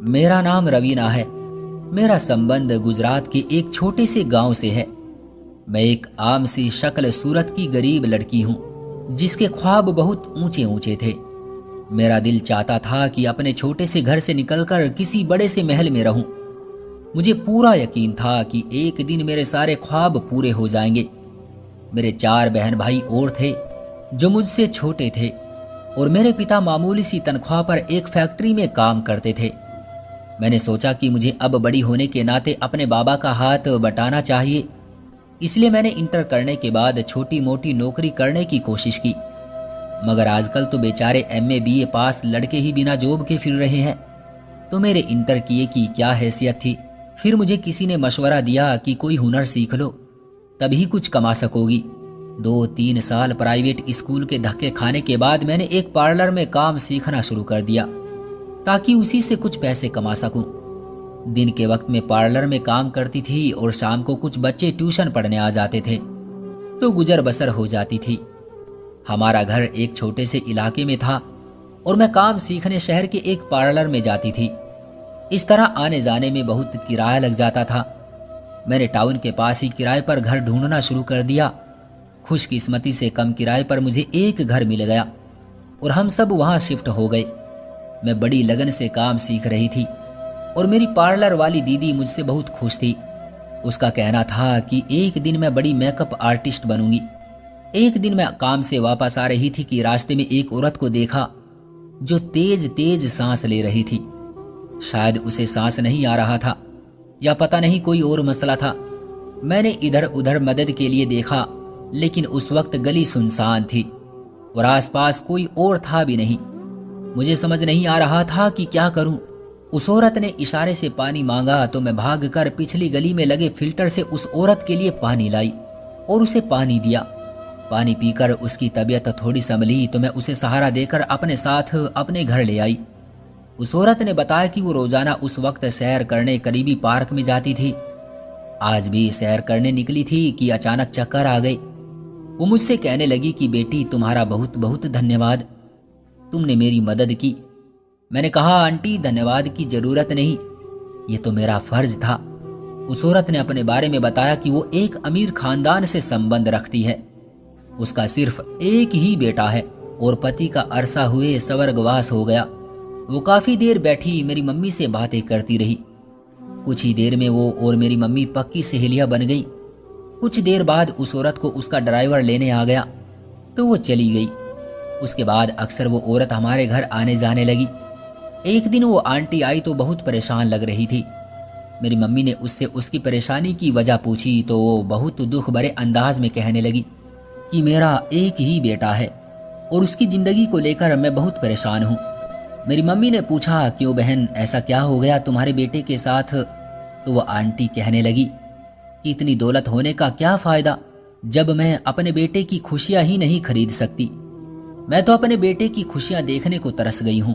मेरा नाम रवीना है। मेरा संबंध गुजरात के एक छोटे से गांव से है। मैं एक आम सी शक्ल सूरत की गरीब लड़की हूँ जिसके ख्वाब बहुत ऊंचे ऊंचे थे। मेरा दिल चाहता था कि अपने छोटे से घर से निकलकर किसी बड़े से महल में रहूं। मुझे पूरा यकीन था कि एक दिन मेरे सारे ख्वाब पूरे हो जाएंगे। मेरे 4 बहन भाई और थे जो मुझसे छोटे थे और मेरे पिता मामूली सी तनख्वाह पर एक फैक्ट्री में काम करते थे। मैंने सोचा कि मुझे अब बड़ी होने के नाते अपने बाबा का हाथ बटाना चाहिए, इसलिए मैंने इंटर करने के बाद छोटी मोटी नौकरी करने की कोशिश की। मगर आजकल तो बेचारे एमए बीए पास लड़के ही बिना जॉब के फिर रहे हैं, तो मेरे इंटर किए की क्या हैसियत थी। फिर मुझे किसी ने मशवरा दिया कि कोई हुनर सीख लो, तभी कुछ कमा सकोगी। 2-3 साल प्राइवेट स्कूल के धक्के खाने के बाद मैंने एक पार्लर में काम सीखना शुरू कर दिया ताकि उसी से कुछ पैसे कमा सकूं। दिन के वक्त में पार्लर में काम करती थी और शाम को कुछ बच्चे ट्यूशन पढ़ने आ जाते थे, तो गुजर बसर हो जाती थी। हमारा घर एक छोटे से इलाके में था और मैं काम सीखने शहर के एक पार्लर में जाती थी। इस तरह आने जाने में बहुत किराया लग जाता था। मैंने टाउन के पास ही किराए पर घर ढूंढना शुरू कर दिया। खुशकिस्मती से कम किराए पर मुझे एक घर मिल गया और हम सब वहां शिफ्ट हो गए। मैं बड़ी लगन से काम सीख रही थी और मेरी पार्लर वाली दीदी मुझसे बहुत खुश थी। उसका कहना था कि एक दिन मैं बड़ी मेकअप आर्टिस्ट बनूंगी। एक दिन मैं काम से वापस आ रही थी कि रास्ते में एक औरत को देखा जो तेज तेज सांस ले रही थी। शायद उसे सांस नहीं आ रहा था या पता नहीं कोई और मसला था। मैंने इधर उधर मदद के लिए देखा, लेकिन उस वक्त गली सुनसान थी और आसपास कोई और था भी नहीं। मुझे समझ नहीं आ रहा था कि क्या करूं। उस औरत ने इशारे से पानी मांगा तो मैं भागकर पिछली गली में लगे फिल्टर से उस औरत के लिए पानी लाई और उसे पानी दिया। पानी पीकर उसकी तबीयत थोड़ी संभली तो मैं उसे सहारा देकर अपने साथ अपने घर ले आई। उस औरत ने बताया कि वो रोजाना उस वक्त सैर करने करीबी पार्क में जाती थी। आज भी सैर करने निकली थी कि अचानक चक्कर आ गई। वो मुझसे कहने लगी कि बेटी, तुम्हारा बहुत बहुत धन्यवाद, तुमने मेरी मदद की। मैंने कहा, आंटी धन्यवाद की जरूरत नहीं, ये तो मेरा फर्ज था। उस औरत ने अपने बारे में बताया कि वो एक अमीर खानदान से संबंध रखती है। उसका सिर्फ एक ही बेटा है और पति का अरसा हुए स्वर्गवास हो गया। वो काफी देर बैठी मेरी मम्मी से बातें करती रही। कुछ ही देर में वो और मेरी मम्मी पक्की सहेलियां बन गई। कुछ देर बाद उस औरत को उसका ड्राइवर लेने आ गया तो वो चली गई। उसके बाद अक्सर वो औरत हमारे घर आने जाने लगी। एक दिन वो आंटी आई तो बहुत परेशान लग रही थी। मेरी मम्मी ने उससे उसकी परेशानी की वजह पूछी तो वो बहुत दुख भरे अंदाज में कहने लगी कि मेरा एक ही बेटा है और उसकी जिंदगी को लेकर मैं बहुत परेशान हूँ। मेरी मम्मी ने पूछा, क्यों बहन, ऐसा क्या हो गया तुम्हारे बेटे के साथ? तो वो आंटी कहने लगी कि इतनी दौलत होने का क्या फायदा जब मैं अपने बेटे की खुशियां ही नहीं खरीद सकती। मैं तो अपने बेटे की खुशियां देखने को तरस गई हूं।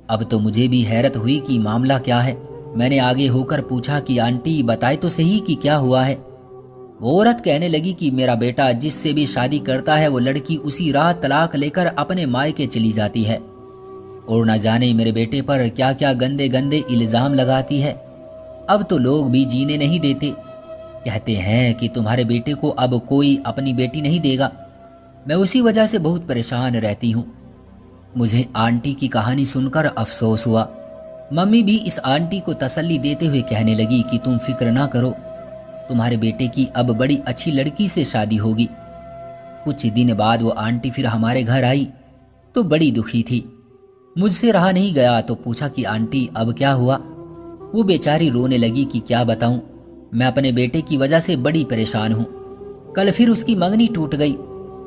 अब तो मुझे भी हैरत हुई कि मामला क्या है। मैंने आगे होकर पूछा कि आंटी बताए तो सही कि क्या हुआ है। वो औरत कहने लगी कि मेरा बेटा जिससे भी शादी करता है वो लड़की उसी रात तलाक लेकर अपने मायके चली जाती है और न जाने मेरे बेटे पर क्या क्या गंदे गंदे इल्जाम लगाती है। अब तो लोग भी जीने नहीं देते, कहते हैं कि तुम्हारे बेटे को अब कोई अपनी बेटी नहीं देगा। मैं उसी वजह से बहुत परेशान रहती हूँ। मुझे आंटी की कहानी सुनकर अफसोस हुआ। मम्मी भी इस आंटी को तसल्ली देते हुए कहने लगी कि तुम फिक्र ना करो, तुम्हारे बेटे की अब बड़ी अच्छी लड़की से शादी होगी। कुछ दिन बाद वो आंटी फिर हमारे घर आई तो बड़ी दुखी थी। मुझसे रहा नहीं गया तो पूछा कि आंटी अब क्या हुआ? वो बेचारी रोने लगी कि क्या बताऊं, मैं अपने बेटे की वजह से बड़ी परेशान हूं। कल फिर उसकी मंगनी टूट गई।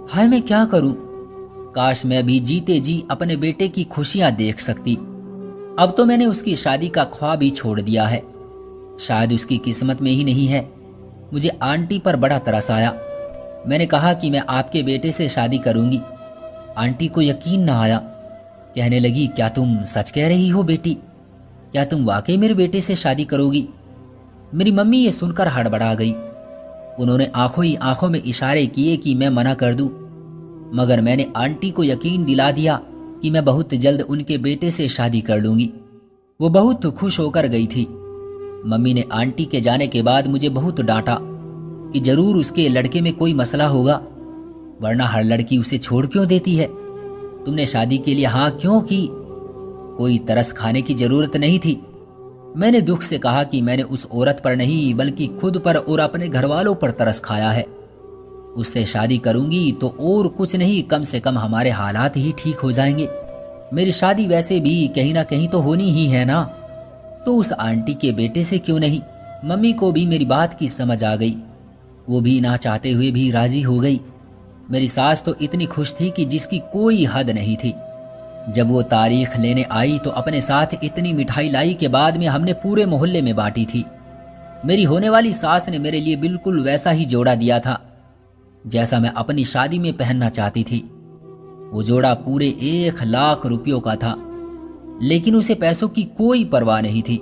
हाय, मैं क्या करूं? काश मैं भी जीते जी अपने बेटे की खुशियां देख सकती। अब तो मैंने उसकी शादी का ख्वाब ही छोड़ दिया है। शायद उसकी किस्मत में ही नहीं है। मुझे आंटी पर बड़ा तरस आया। मैंने कहा कि मैं आपके बेटे से शादी करूंगी। आंटी को यकीन ना आया, कहने लगी, क्या तुम सच कह रही हो बेटी? क्या तुम वाकई मेरे बेटे से शादी करोगी? मेरी मम्मी ये सुनकर हड़बड़ा गई। उन्होंने आंखों ही आंखों में इशारे किए कि मैं मना कर दूं, मगर मैंने आंटी को यकीन दिला दिया कि मैं बहुत जल्द उनके बेटे से शादी कर लूंगी। वो बहुत खुश होकर गई थी। मम्मी ने आंटी के जाने के बाद मुझे बहुत डांटा कि जरूर उसके लड़के में कोई मसला होगा, वरना हर लड़की उसे छोड़ क्यों देती है। तुमने शादी के लिए हाँ क्यों की? कोई तरस खाने की जरूरत नहीं थी। मैंने दुख से कहा कि मैंने उस औरत पर नहीं बल्कि खुद पर और अपने घर वालों पर तरस खाया है। उससे शादी करूंगी तो और कुछ नहीं, कम से कम हमारे हालात ही ठीक हो जाएंगे। मेरी शादी वैसे भी कहीं ना कहीं तो होनी ही है ना, तो उस आंटी के बेटे से क्यों नहीं। मम्मी को भी मेरी बात की समझ आ गई, वो भी ना चाहते हुए भी राजी हो गई। मेरी सास तो इतनी खुश थी कि जिसकी कोई हद नहीं थी। जब वो तारीख लेने आई तो अपने साथ इतनी मिठाई लाई के बाद में हमने पूरे मोहल्ले में बांटी थी। मेरी होने वाली सास ने मेरे लिए बिल्कुल वैसा ही जोड़ा दिया था जैसा मैं अपनी शादी में पहनना चाहती थी। वो जोड़ा पूरे 1 लाख रुपयों का था, लेकिन उसे पैसों की कोई परवाह नहीं थी।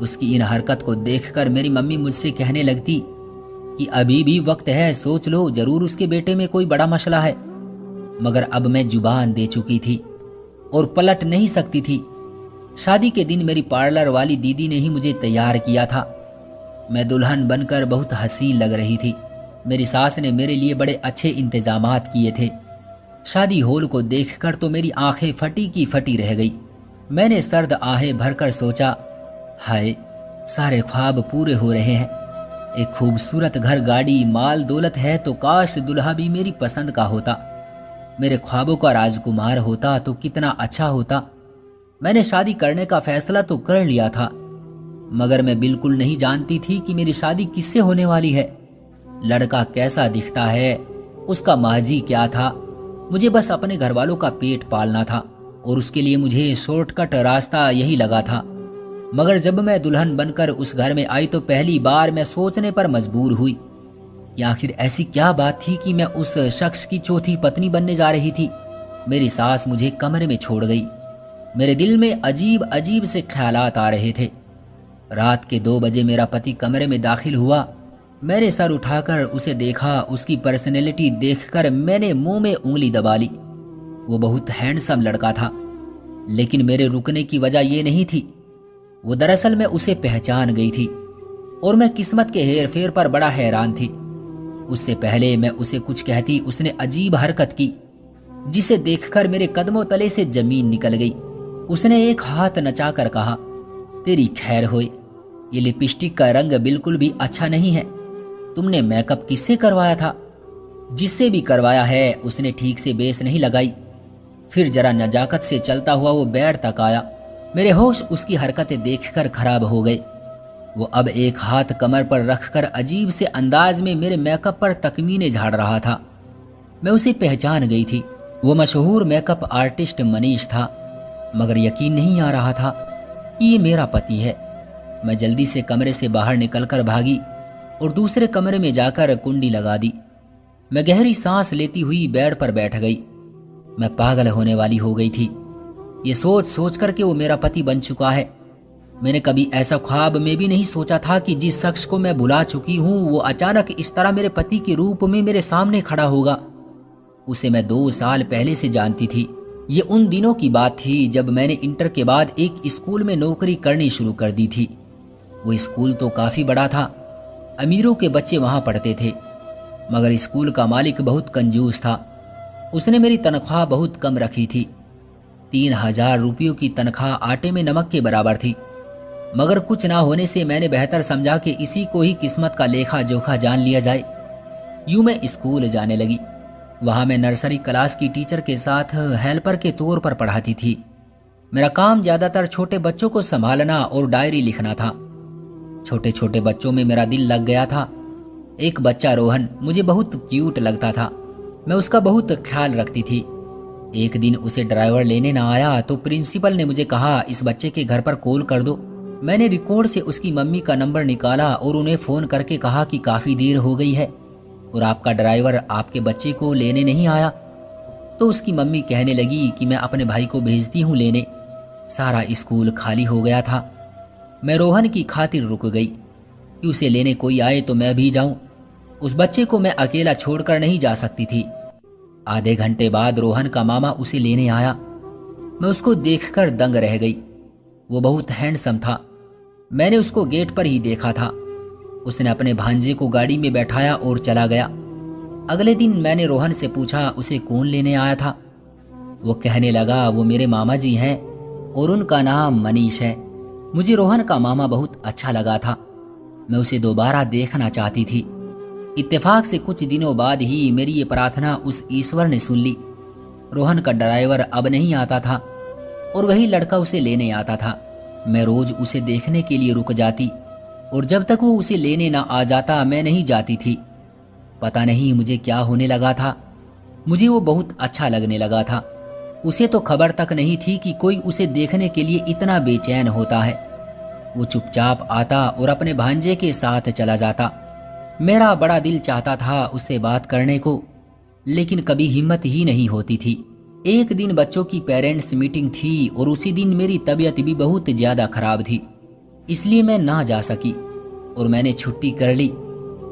उसकी इन हरकत को देखकर मेरी मम्मी मुझसे कहने लगती कि अभी भी वक्त है, सोच लो, जरूर उसके बेटे में कोई बड़ा मसला है। मगर अब मैं जुबान दे चुकी थी और पलट नहीं सकती थी। शादी के दिन मेरी पार्लर वाली दीदी ने ही मुझे तैयार किया था। मैं दुल्हन बनकर बहुत हसीन लग रही थी। मेरी सास ने मेरे लिए बड़े अच्छे इंतजामात किए थे। शादी हॉल को देखकर तो मेरी आंखें फटी की फटी रह गई। मैंने सर्द आहें भरकर सोचा, हाय, सारे ख्वाब पूरे हो रहे हैं। एक खूबसूरत घर, गाड़ी, माल दौलत है तो काश दुल्हा भी मेरी पसंद का होता, मेरे ख्वाबों का राजकुमार होता तो कितना अच्छा होता। मैंने शादी करने का फैसला तो कर लिया था, मगर मैं बिल्कुल नहीं जानती थी कि मेरी शादी किससे होने वाली है, लड़का कैसा दिखता है, उसका माजी क्या था। मुझे बस अपने घर वालों का पेट पालना था और उसके लिए मुझे शॉर्टकट रास्ता यही लगा था। मगर जब मैं दुल्हन बनकर उस घर में आई तो पहली बार मैं सोचने पर मजबूर हुई कि आखिर ऐसी क्या बात थी कि मैं उस शख्स की चौथी पत्नी बनने जा रही थी। मेरी सास मुझे कमरे में छोड़ गई। मेरे दिल में अजीब अजीब से ख्यालात आ रहे थे। रात के 2 बजे मेरा पति कमरे में दाखिल हुआ। मैंने सर उठाकर उसे देखा। उसकी पर्सनैलिटी देखकर मैंने मुंह में उंगली दबा ली। वो बहुत हैंडसम लड़का था, लेकिन मेरे रुकने की वजह ये नहीं थी। वो दरअसल मैं उसे पहचान गई थी और मैं किस्मत के हेर फेर पर बड़ा हैरान थी। उससे पहले मैं उसे कुछ कहती, उसने अजीब हरकत की जिसे देखकर मेरे कदमों तले से जमीन निकल गई। उसने एक हाथ नचाकर कहा, तेरी खैर होए, ये लिपस्टिक का रंग बिल्कुल भी अच्छा नहीं है। तुमने मेकअप किससे करवाया था? जिससे भी करवाया है उसने ठीक से बेस नहीं लगाई। फिर जरा नजाकत से चलता हुआ वो बेड तक आया। मेरे होश उसकी हरकतें देखकर खराब हो गए। वो अब एक हाथ कमर पर रखकर अजीब से अंदाज में मेरे मेकअप पर तकमीने झाड़ रहा था। मैं उसे पहचान गई थी। वो मशहूर मेकअप आर्टिस्ट मनीष था, मगर यकीन नहीं आ रहा था कि ये मेरा पति है। मैं जल्दी से कमरे से बाहर निकलकर भागी और दूसरे कमरे में जाकर कुंडी लगा दी। मैं गहरी सांस लेती हुई बेड पर बैठ गई। मैं पागल होने वाली हो गई थी। ये सोच सोच कर के वो मेरा पति बन चुका है। मैंने कभी ऐसा ख्वाब में भी नहीं सोचा था कि जिस शख्स को मैं भुला चुकी हूँ वो अचानक इस तरह मेरे पति के रूप में मेरे सामने खड़ा होगा। उसे मैं 2 साल पहले से जानती थी। ये उन दिनों की बात थी जब मैंने इंटर के बाद एक स्कूल में नौकरी करनी शुरू कर दी थी। वो स्कूल तो काफी बड़ा था, अमीरों के बच्चे वहां पढ़ते थे, मगर स्कूल का मालिक बहुत कंजूस था। उसने मेरी तनख्वाह बहुत कम रखी थी। 3000 रुपयों की तनख्वाह आटे में नमक के बराबर थी। मगर कुछ ना होने से मैंने बेहतर समझा कि इसी को ही किस्मत का लेखा जोखा जान लिया जाए। यूं मैं स्कूल जाने लगी। वहां मैं नर्सरी क्लास की टीचर के साथ हेल्पर के तौर पर पढ़ाती थी। मेरा काम ज्यादातर छोटे बच्चों को संभालना और डायरी लिखना था। छोटे छोटे बच्चों में मेरा दिल लग गया था। एक बच्चा रोहन मुझे बहुत क्यूट लगता था। मैं उसका बहुत ख्याल रखती थी। एक दिन उसे ड्राइवर लेने ना आया तो प्रिंसिपल ने मुझे कहा, इस बच्चे के घर पर कॉल कर दो। मैंने रिकॉर्ड से उसकी मम्मी का नंबर निकाला और उन्हें फोन करके कहा कि काफी देर हो गई है और आपका ड्राइवर आपके बच्चे को लेने नहीं आया। तो उसकी मम्मी कहने लगी कि मैं अपने भाई को भेजती हूँ लेने। सारा स्कूल खाली हो गया था। मैं रोहन की खातिर रुक गई कि उसे लेने कोई आए तो मैं भी जाऊं। उस बच्चे को मैं अकेला छोड़कर नहीं जा सकती थी। आधे घंटे बाद रोहन का मामा उसे लेने आया। मैं उसको देखकर दंग रह गई। वो बहुत हैंडसम था। मैंने उसको गेट पर ही देखा था। उसने अपने भांजे को गाड़ी में बैठाया और चला गया। अगले दिन मैंने रोहन से पूछा उसे कौन लेने आया था। वो कहने लगा वो मेरे मामा जी हैं और उनका नाम मनीष है। मुझे रोहन का मामा बहुत अच्छा लगा था। मैं उसे दोबारा देखना चाहती थी। इत्तेफाक से कुछ दिनों बाद ही मेरी ये प्रार्थना उस ईश्वर ने सुन ली। रोहन का ड्राइवर अब नहीं आता था और वही लड़का उसे लेने आता था। मैं रोज उसे देखने के लिए रुक जाती और जब तक वो उसे लेने ना आ जाता मैं नहीं जाती थी। पता नहीं मुझे क्या होने लगा था। मुझे वो बहुत अच्छा लगने लगा था। उसे तो खबर तक नहीं थी कि कोई उसे देखने के लिए इतना बेचैन होता है। वो चुपचाप आता और अपने भांजे के साथ चला जाता। मेरा बड़ा दिल चाहता था उससे बात करने को, लेकिन कभी हिम्मत ही नहीं होती थी। एक दिन बच्चों की पेरेंट्स मीटिंग थी और उसी दिन मेरी तबीयत भी बहुत ज्यादा खराब थी, इसलिए मैं ना जा सकी और मैंने छुट्टी कर ली।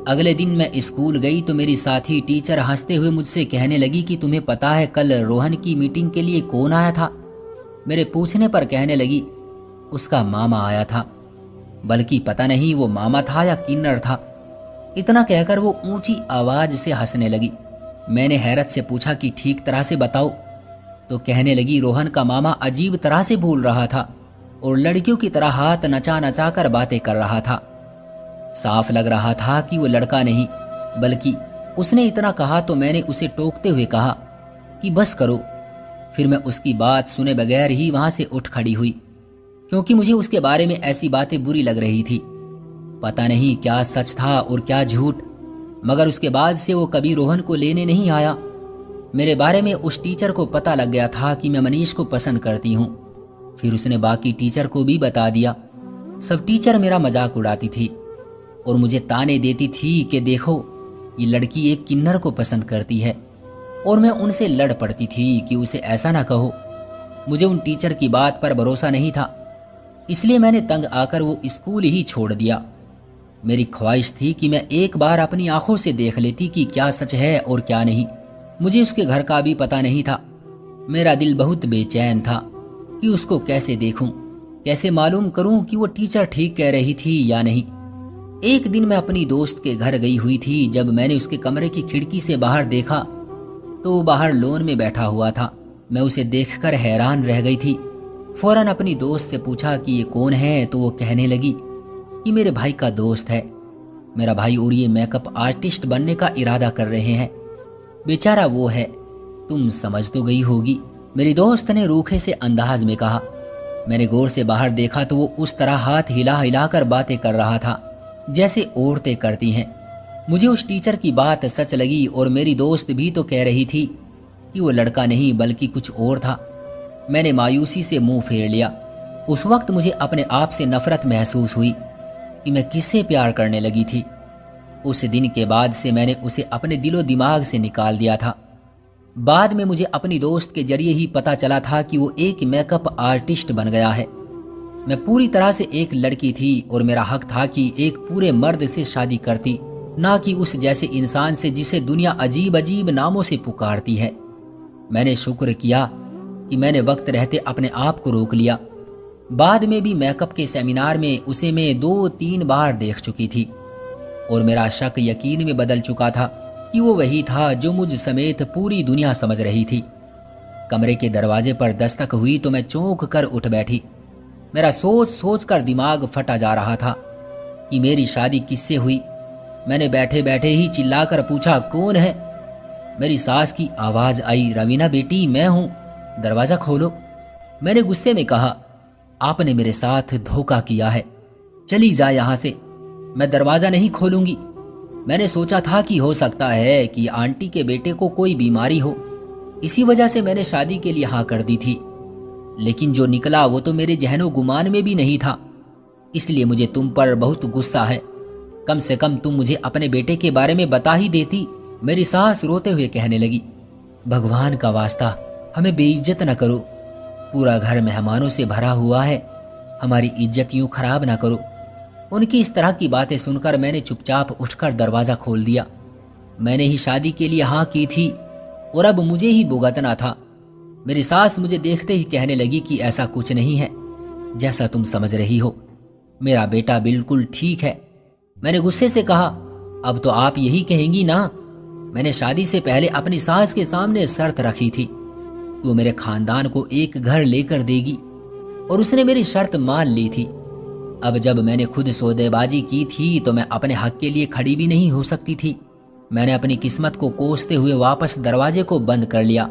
अगले दिन मैं स्कूल गई तो मेरी साथी टीचर हंसते हुए मुझसे कहने लगी कि तुम्हें पता है कल रोहन की मीटिंग के लिए कौन आया था? मेरे पूछने पर कहने लगी उसका मामा आया था। बल्कि पता नहीं वो मामा था या किन्नर था। इतना कहकर वो ऊंची आवाज से हंसने लगी। मैंने हैरत से पूछा कि ठीक तरह से बताओ, तो कहने लगी रोहन का मामा अजीब तरह से बोल रहा था और लड़कियों की तरह हाथ नचा नचा कर बातें कर रहा था। साफ लग रहा था कि वो लड़का नहीं, बल्कि उसने इतना कहा तो मैंने उसे टोकते हुए कहा कि बस करो। फिर मैं उसकी बात सुने बगैर ही वहां से उठ खड़ी हुई, क्योंकि मुझे उसके बारे में ऐसी बातें बुरी लग रही थी। पता नहीं क्या सच था और क्या झूठ, मगर उसके बाद से वो कभी रोहन को लेने नहीं आया। मेरे बारे में उस टीचर को पता लग गया था कि मैं मनीष को पसंद करती हूँ। फिर उसने बाकी टीचर को भी बता दिया। सब टीचर मेरा मजाक उड़ाती थी और मुझे ताने देती थी कि देखो ये लड़की एक किन्नर को पसंद करती है, और मैं उनसे लड़ पड़ती थी कि उसे ऐसा ना कहो। मुझे उन टीचर की बात पर भरोसा नहीं था, इसलिए मैंने तंग आकर वो स्कूल ही छोड़ दिया। मेरी ख्वाहिश थी कि मैं एक बार अपनी आंखों से देख लेती कि क्या सच है और क्या नहीं। मुझे उसके घर का भी पता नहीं था। मेरा दिल बहुत बेचैन था कि उसको कैसे देखूं, कैसे मालूम करूं कि वो टीचर ठीक कह रही थी या नहीं। एक दिन मैं अपनी दोस्त के घर गई हुई थी। जब मैंने उसके कमरे की खिड़की से बाहर देखा तो वो बाहर लॉन में बैठा हुआ था। मैं उसे देखकर हैरान रह गई थी। फौरन अपनी दोस्त से पूछा कि ये कौन है, तो वो कहने लगी कि मेरे भाई का दोस्त है। मेरा भाई और ये मेकअप आर्टिस्ट बनने का इरादा कर रहे हैं। बेचारा वो है, तुम समझ तो गई होगी, मेरी दोस्त ने रूखे से अंदाज में कहा। मैंने गौर से बाहर देखा तो वो उस तरह हाथ हिला हिला कर बातें कर रहा था जैसे औरतें करती हैं। मुझे उस टीचर की बात सच लगी और मेरी दोस्त भी तो कह रही थी कि वो लड़का नहीं बल्कि कुछ और था। मैंने मायूसी से मुंह फेर लिया। उस वक्त मुझे अपने आप से नफरत महसूस हुई कि मैं किससे प्यार करने लगी थी। उस दिन के बाद से मैंने उसे अपने दिलो दिमाग से निकाल दिया था। बाद में मुझे अपनी दोस्त के जरिए ही पता चला था कि वो एक मेकअप आर्टिस्ट बन गया है। मैं पूरी तरह से एक लड़की थी और मेरा हक था कि एक पूरे मर्द से शादी करती, ना कि उस जैसे इंसान से जिसे दुनिया अजीब अजीब नामों से पुकारती है। मैंने शुक्र किया कि मैंने वक्त रहते अपने आप को रोक लिया। बाद में भी मेकअप के सेमिनार में उसे मैं 2-3 बार देख चुकी थी और मेरा शक यकीन में बदल चुका था कि वो वही था जो मुझ समेत पूरी दुनिया समझ रही थी। कमरे के दरवाजे पर दस्तक हुई तो मैं चौंक कर उठ बैठी। मेरा सोच सोच कर दिमाग फटा जा रहा था कि मेरी शादी किससे हुई। मैंने बैठे बैठे ही चिल्लाकर पूछा कौन है। मेरी सास की आवाज आई, रवीना बेटी मैं हूं, दरवाजा खोलो। मैंने गुस्से में कहा आपने मेरे साथ धोखा किया है, चली जा यहां से, मैं दरवाजा नहीं खोलूंगी। मैंने सोचा था कि हो सकता है कि आंटी के बेटे को कोई बीमारी हो, इसी वजह से मैंने शादी के लिए हाँ कर दी थी, लेकिन जो निकला वो तो मेरे जहनो गुमान में भी नहीं था। इसलिए मुझे तुम पर बहुत गुस्सा है। कम से कम तुम मुझे अपने बेटे के बारे में बता ही देती। मेरी सास रोते हुए कहने लगी भगवान का वास्ता हमें बेइज्जत न करो, पूरा घर मेहमानों से भरा हुआ है, हमारी इज्जत यूं खराब ना करो। उनकी इस तरह की बातें सुनकर मैंने चुपचाप उठकर दरवाजा खोल दिया। मैंने ही शादी के लिए हाँ की थी और अब मुझे ही भुगतना था। मेरी सास मुझे देखते ही कहने लगी कि ऐसा कुछ नहीं है, जैसा तुम समझ रही हो। मेरा बेटा बिल्कुल ठीक है। मैंने गुस्से से कहा, अब तो आप यही कहेंगी ना। मैंने शादी से पहले अपनी सास के सामने शर्त रखी थी, वो मेरे खानदान को एक घर लेकर देगी, और उसने मेरी शर्त मान ली थी। अब जब मैंने खुद सौदेबाजी की थी तो मैं अपने हक के लिए खड़ी भी नहीं हो सकती थी। मैंने अपनी किस्मत को कोसते हुए वापस दरवाजे को बंद कर लिया,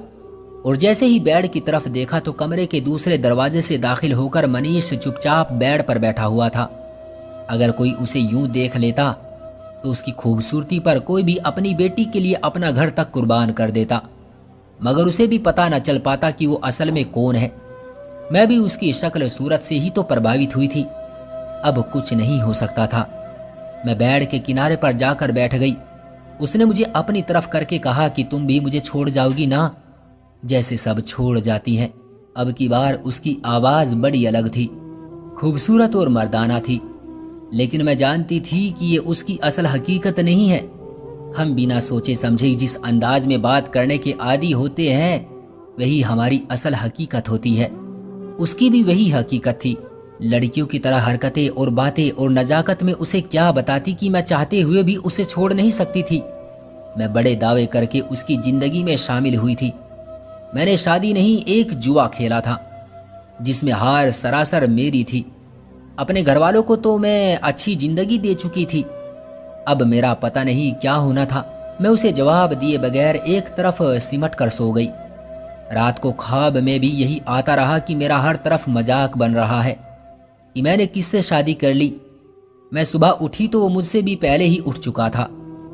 और जैसे ही बेड की तरफ देखा तो कमरे के दूसरे दरवाजे से दाखिल होकर मनीष चुपचाप बेड पर बैठा हुआ था। अगर कोई उसे यूं देख लेता तो उसकी खूबसूरती पर कोई भी अपनी बेटी के लिए अपना घर तक कुर्बान कर देता, मगर उसे भी पता न चल पाता कि वो असल में कौन है। मैं भी उसकी शक्ल सूरत से ही तो प्रभावित हुई थी। अब कुछ नहीं हो सकता था। मैं बेड के किनारे पर जाकर बैठ गई। उसने मुझे अपनी तरफ करके कहा कि तुम भी मुझे छोड़ जाओगी ना, जैसे सब छोड़ जाती हैं। अब की बार उसकी आवाज बड़ी अलग थी, खूबसूरत और मर्दाना थी, लेकिन मैं जानती थी कि ये उसकी असल हकीकत नहीं है। हम बिना सोचे समझे जिस अंदाज में बात करने के आदी होते हैं, वही हमारी असल हकीकत होती है। उसकी भी वही हकीकत थी। लड़कियों की तरह हरकतें और बातें और नजाकत में उसे क्या बताती कि मैं चाहते हुए भी उसे छोड़ नहीं सकती थी। मैं बड़े दावे करके उसकी जिंदगी में शामिल हुई थी। मैंने शादी नहीं, एक जुआ खेला था, जिसमें हार सरासर मेरी थी। अपने घर वालों को तो मैं अच्छी जिंदगी दे चुकी थी। अब मेरा पता नहीं क्या होना था। मैं उसे जवाब दिए बगैर एक तरफ सिमट कर सो गई। रात को ख्वाब में भी यही आता रहा कि मेरा हर तरफ मजाक बन रहा है कि मैंने किससे शादी कर ली। मैं सुबह उठी तो वो मुझसे भी पहले ही उठ चुका था।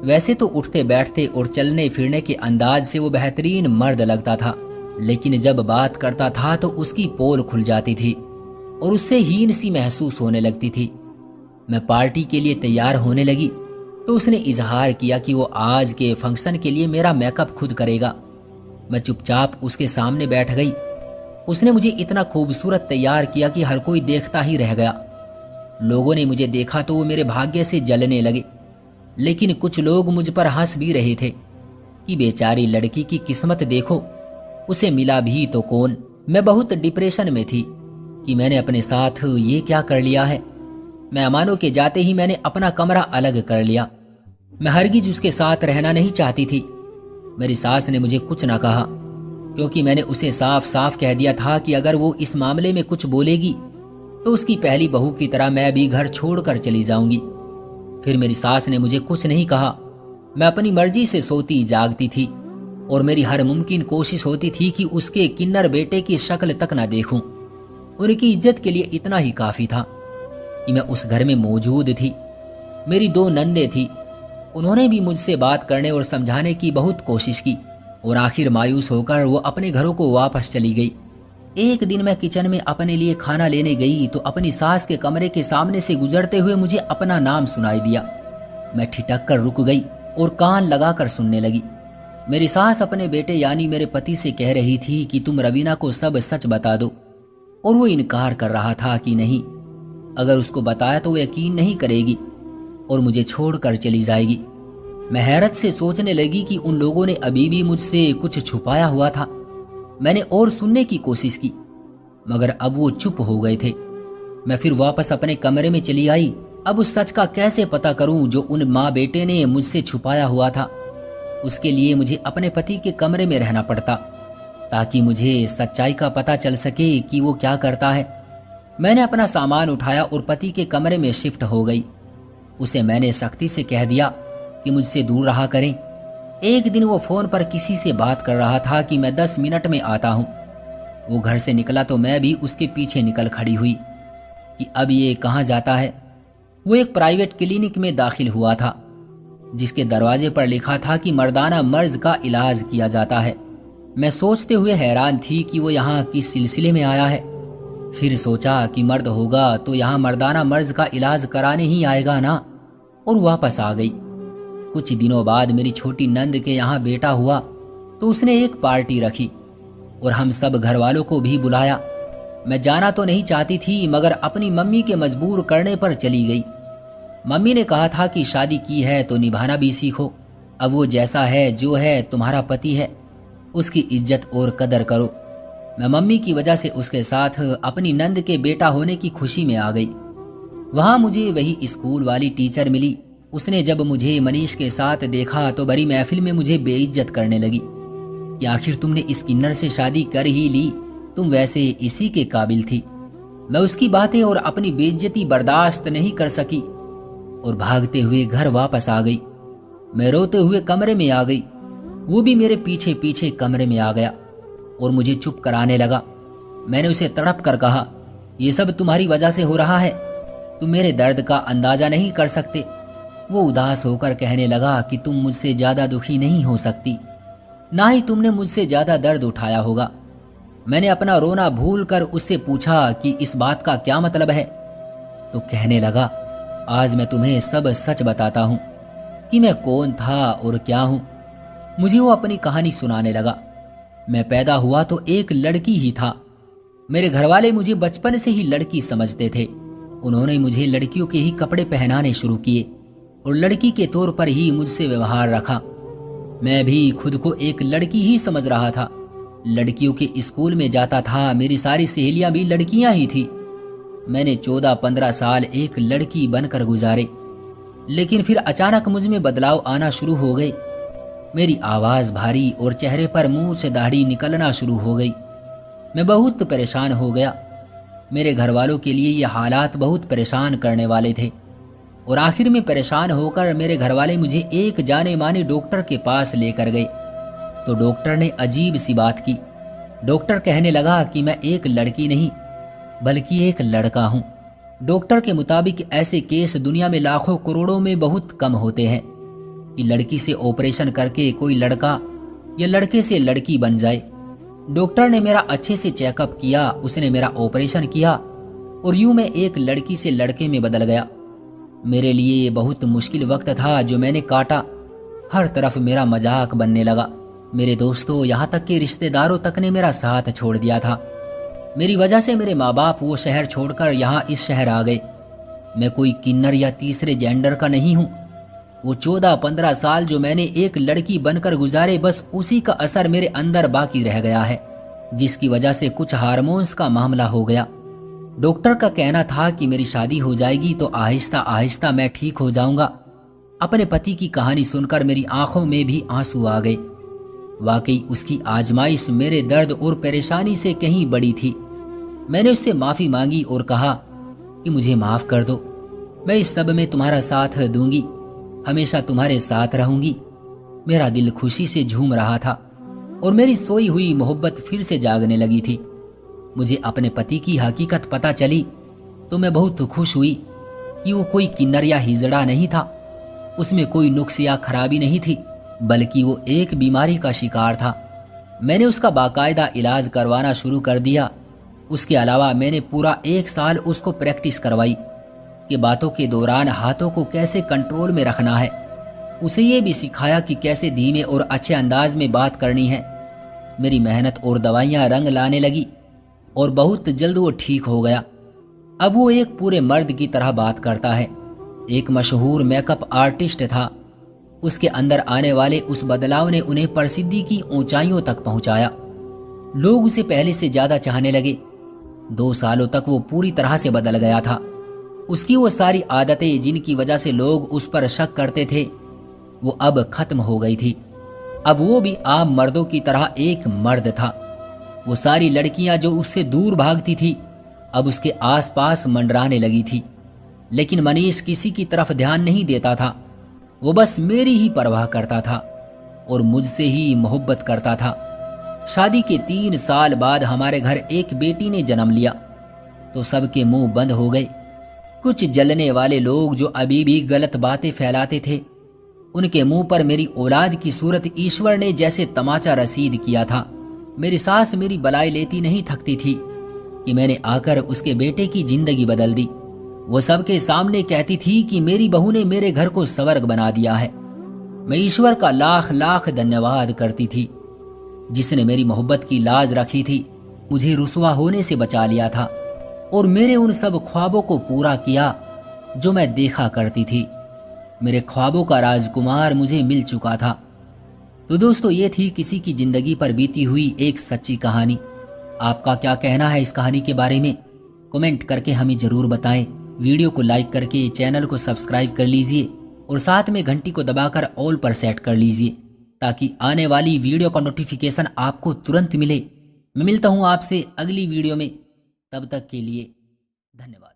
वैसे तो उठते बैठते और चलने फिरने के अंदाज से वो बेहतरीन मर्द लगता था, लेकिन जब बात करता था तो उसकी पोल खुल जाती थी और उससे हीन सी महसूस होने लगती थी। मैं पार्टी के लिए तैयार होने लगी तो उसने इजहार किया कि वो आज के फंक्शन के लिए मेरा मेकअप खुद करेगा। मैं चुपचाप उसके सामने बैठ गई। उसने मुझे इतना खूबसूरत तैयार किया कि हर कोई देखता ही रह गया। लोगों ने मुझे देखा तो वो मेरे भाग्य से जलने लगे, लेकिन कुछ लोग मुझ पर हंस भी रहे थे कि बेचारी लड़की की किस्मत देखो, उसे मिला भी तो कौन। मैं बहुत डिप्रेशन में थी कि मैंने अपने साथ ये क्या कर लिया है। मेहमानों के जाते ही मैंने अपना कमरा अलग कर लिया। मैं हरगिज उसके साथ रहना नहीं चाहती थी। मेरी सास ने मुझे कुछ ना कहा, क्योंकि मैंने उसे साफ साफ कह दिया था कि अगर वो इस मामले में कुछ बोलेगी तो उसकी पहली बहू की तरह मैं भी घर छोड़कर चली जाऊंगी। फिर मेरी सास ने मुझे कुछ नहीं कहा। मैं अपनी मर्जी से सोती जागती थी और मेरी हर मुमकिन कोशिश होती थी कि उसके किन्नर बेटे की शक्ल तक ना देखूं। उनकी इज्जत के लिए इतना ही काफी था कि मैं उस घर में मौजूद थी। मेरी 2 नंदे थी। उन्होंने भी मुझसे बात करने और समझाने की बहुत कोशिश की और आखिर मायूस होकर वो अपने घरों को वापस चली गई। एक दिन मैं किचन में अपने लिए खाना लेने गई तो अपनी सास के कमरे के सामने से गुजरते हुए मुझे अपना नाम सुनाई दिया। मैं ठिठक कर रुक गई और कान लगाकर सुनने लगी। मेरी सास अपने बेटे यानी मेरे पति से कह रही थी कि तुम रवीना को सब सच बता दो, और वो इनकार कर रहा था कि नहीं, अगर उसको बताया तो वो यकीन नहीं करेगी और मुझे छोड़कर चली जाएगी। मैं हैरत से सोचने लगी कि उन लोगों ने अभी भी मुझसे कुछ छुपाया हुआ था। मैंने और सुनने की कोशिश की, मगर अब वो चुप हो गए थे। मैं फिर वापस अपने कमरे में चली आई। अब उस सच का कैसे पता करूं जो उन माँ बेटे ने मुझसे छुपाया हुआ था। उसके लिए मुझे अपने पति के कमरे में रहना पड़ता ताकि मुझे सच्चाई का पता चल सके कि वो क्या करता है। मैंने अपना सामान उठाया और पति के कमरे में शिफ्ट हो गई। उसे मैंने सख्ती से कह दिया कि मुझसे दूर रहा करें। एक दिन वो फोन पर किसी से बात कर रहा था कि मैं 10 मिनट में आता हूँ। वो घर से निकला तो मैं भी उसके पीछे निकल खड़ी हुई कि अब ये कहाँ जाता है। वो एक प्राइवेट क्लिनिक में दाखिल हुआ था जिसके दरवाजे पर लिखा था कि मर्दाना मर्ज का इलाज किया जाता है। मैं सोचते हुए हैरान थी कि वो यहाँ किस सिलसिले में आया है। फिर सोचा कि मर्द होगा तो यहाँ मर्दाना मर्ज का इलाज कराने ही आएगा ना, और वापस आ गई। कुछ दिनों बाद मेरी छोटी नंद के यहाँ बेटा हुआ तो उसने एक पार्टी रखी और हम सब घर वालों को भी बुलाया। मैं जाना तो नहीं चाहती थी, मगर अपनी मम्मी के मजबूर करने पर चली गई। मम्मी ने कहा था कि शादी की है तो निभाना भी सीखो। अब वो जैसा है जो है तुम्हारा पति है, उसकी इज्जत और कदर करो। मैं मम्मी की वजह से उसके साथ अपनी नंद के बेटा होने की खुशी में आ गई। वहां मुझे वही स्कूल वाली टीचर मिली। उसने जब मुझे मनीष के साथ देखा तो बड़ी महफिल में मुझे बेइज्जत करने लगी कि आखिर तुमने इस किन्नर से शादी कर ही ली, तुम वैसे इसी के काबिल थी। मैं उसकी बातें और अपनी बेइज्जती बर्दाश्त नहीं कर सकी और भागते हुए घर वापस आ गई। मैं रोते हुए कमरे में आ गई। वो भी मेरे पीछे पीछे कमरे में आ गया और मुझे चुप कराने लगा। मैंने उसे तड़प कर कहा, ये सब तुम्हारी वजह से हो रहा है, तुम मेरे दर्द का अंदाजा नहीं कर सकते। वो उदास होकर कहने लगा कि तुम मुझसे ज्यादा दुखी नहीं हो सकती, ना ही तुमने मुझसे ज्यादा दर्द उठाया होगा। मैंने अपना रोना भूलकर उससे पूछा कि इस बात का क्या मतलब है। तो कहने लगा, आज मैं तुम्हें सब सच बताता हूं कि मैं कौन था और क्या हूं। मुझे वो अपनी कहानी सुनाने लगा। मैं पैदा हुआ तो एक लड़की ही था। मेरे घरवाले मुझे बचपन से ही लड़की समझते थे। उन्होंने मुझे लड़कियों के ही कपड़े पहनाने शुरू किए और लड़की के तौर पर ही मुझसे व्यवहार रखा। मैं भी खुद को एक लड़की ही समझ रहा था। लड़कियों के स्कूल में जाता था, मेरी सारी सहेलियां भी लड़कियां ही थी। मैंने 14-15 साल एक लड़की बनकर गुजारे, लेकिन फिर अचानक मुझ में बदलाव आना शुरू हो गए। मेरी आवाज भारी और चेहरे पर मुंह से दाढ़ी निकलना शुरू हो गई। मैं बहुत परेशान हो गया। मेरे घर वालों के लिए ये हालात बहुत परेशान करने वाले थे और आखिर में परेशान होकर मेरे घर वाले मुझे एक जाने माने डॉक्टर के पास लेकर गए। तो डॉक्टर ने अजीब सी बात की। डॉक्टर कहने लगा कि मैं एक लड़की नहीं बल्कि एक लड़का हूं। डॉक्टर के मुताबिक ऐसे केस दुनिया में लाखों करोड़ों में बहुत कम होते हैं कि लड़की से ऑपरेशन करके कोई लड़का या लड़के से लड़की बन जाए। डॉक्टर ने मेरा अच्छे से चेकअप किया, उसने मेरा ऑपरेशन किया और यूं मैं एक लड़की से लड़के में बदल गया। मेरे लिए ये बहुत मुश्किल वक्त था जो मैंने काटा। हर तरफ मेरा मजाक बनने लगा। मेरे दोस्तों, यहाँ तक के रिश्तेदारों तक ने मेरा साथ छोड़ दिया था। मेरी वजह से मेरे माँ बाप वो शहर छोड़कर यहाँ इस शहर आ गए। मैं कोई किन्नर या तीसरे जेंडर का नहीं हूँ। वो 14-15 साल जो मैंने एक लड़की बनकर गुजारे, बस उसी का असर मेरे अंदर बाकी रह गया है, जिसकी वजह से कुछ हार्मोन्स का मामला हो गया। डॉक्टर का कहना था कि मेरी शादी हो जाएगी तो आहिस्ता आहिस्ता मैं ठीक हो जाऊंगा। अपने पति की कहानी सुनकर मेरी आंखों में भी आंसू आ गए। वाकई उसकी आजमाइश मेरे दर्द और परेशानी से कहीं बड़ी थी। मैंने उससे माफी मांगी और कहा कि मुझे माफ कर दो, मैं इस सब में तुम्हारा साथ दूंगी, हमेशा तुम्हारे साथ रहूंगी। मेरा दिल खुशी से झूम रहा था और मेरी सोई हुई मोहब्बत फिर से जागने लगी थी। मुझे अपने पति की हकीकत पता चली तो मैं बहुत खुश हुई कि वो कोई किन्नर या हिजड़ा नहीं था, उसमें कोई नुक्स या खराबी नहीं थी, बल्कि वो एक बीमारी का शिकार था। मैंने उसका बाकायदा इलाज करवाना शुरू कर दिया। उसके अलावा मैंने पूरा 1 साल उसको प्रैक्टिस करवाई कि बातों के दौरान हाथों को कैसे कंट्रोल में रखना है। उसे ये भी सिखाया कि कैसे धीमे और अच्छे अंदाज में बात करनी है। मेरी मेहनत और दवाइयाँ रंग लाने लगी और बहुत जल्द वो ठीक हो गया। अब वो एक पूरे मर्द की तरह बात करता है। एक मशहूर मेकअप आर्टिस्ट था। उसके अंदर आने वाले उस बदलाव ने उन्हें प्रसिद्धि की ऊंचाइयों तक पहुंचाया। लोग उसे पहले से ज्यादा चाहने लगे। 2 सालों तक वो पूरी तरह से बदल गया था। उसकी वो सारी आदतें जिनकी वजह से लोग उस पर शक करते थे, वो अब खत्म हो गई थी। अब वो भी आम मर्दों की तरह एक मर्द था। वो सारी लड़कियां जो उससे दूर भागती थी अब उसके आसपास मंडराने लगी थी। लेकिन मनीष किसी की तरफ ध्यान नहीं देता था। वो बस मेरी ही परवाह करता था और मुझसे ही मोहब्बत करता था। शादी के 3 साल बाद हमारे घर एक बेटी ने जन्म लिया तो सबके मुंह बंद हो गए। कुछ जलने वाले लोग जो अभी भी गलत बातें फैलाते थे, उनके मुंह पर मेरी औलाद की सूरत ईश्वर ने जैसे तमाचा रसीद किया था। मेरी सास मेरी बलाई लेती नहीं थकती थी कि मैंने आकर उसके बेटे की जिंदगी बदल दी। वो सबके सामने कहती थी कि मेरी बहू ने मेरे घर को स्वर्ग बना दिया है। मैं ईश्वर का लाख लाख धन्यवाद करती थी जिसने मेरी मोहब्बत की लाज रखी थी, मुझे रुसवा होने से बचा लिया था और मेरे उन सब ख्वाबों को पूरा किया जो मैं देखा करती थी। मेरे ख्वाबों का राजकुमार मुझे मिल चुका था। तो दोस्तों, ये थी किसी की जिंदगी पर बीती हुई एक सच्ची कहानी। आपका क्या कहना है इस कहानी के बारे में? कमेंट करके हमें जरूर बताएं। वीडियो को लाइक करके चैनल को सब्सक्राइब कर लीजिए और साथ में घंटी को दबाकर ऑल पर सेट कर लीजिए ताकि आने वाली वीडियो का नोटिफिकेशन आपको तुरंत मिले। मैं मिलता हूं आपसे अगली वीडियो में, तब तक के लिए धन्यवाद।